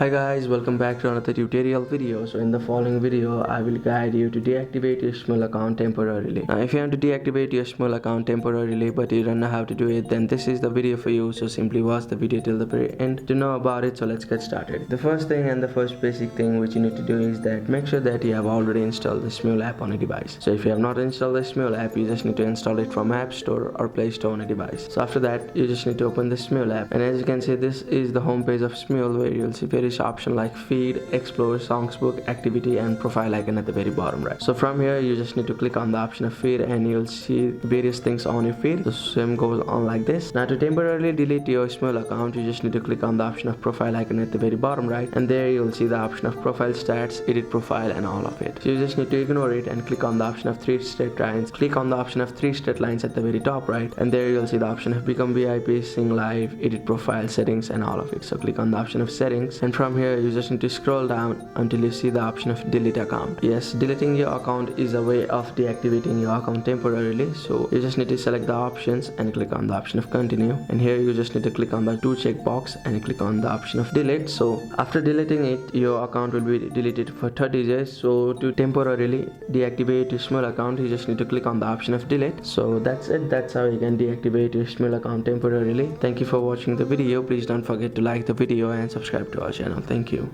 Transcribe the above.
Hi guys, welcome back to another tutorial video. So in the following video, I will guide you to deactivate your Smule account temporarily. Now if you want to deactivate your Smule account temporarily but you don't know how to do it, then this is the video for you. So simply watch the video till the very end to know about it. So let's get started. The first thing and the first basic thing which you need to do is that make sure that you have already installed the Smule app on a device. So if you have not installed the Smule app, you just need to install it from App Store or Play Store on a device. So after that, you just need to open the Smule app, and as you can see, this is the home page of Smule, where you'll see various options like feed, explore, songs book, activity and profile icon at the very bottom right. So from here you just need to click on the option of feed and you'll see various things on your feed. The same goes on like this. Now to temporarily delete your Smule account, you just need to click on the option of profile icon at the very bottom right, and there you'll see the option of profile stats, edit profile and all of it. So you just need to ignore it and click on the option of three straight lines. Click on the option of three straight lines at the very top right, and there you'll see the option of become VIP, sing live, edit profile, settings and all of it. So click on the option of settings, and from here you just need to scroll down until you see the option of delete account. Yes, deleting your account is a way of deactivating your account temporarily. So you just need to select the options and click on the option of continue, and here you just need to click on the two check box and click on the option of delete. So after deleting it, your account will be deleted for 30 days. So to temporarily deactivate your Smule account, you just need to click on the option of delete. So that's it. That's how you can deactivate your Smule account temporarily. Thank you for watching the video. Please don't forget to like the video and subscribe to our channel. Thank you.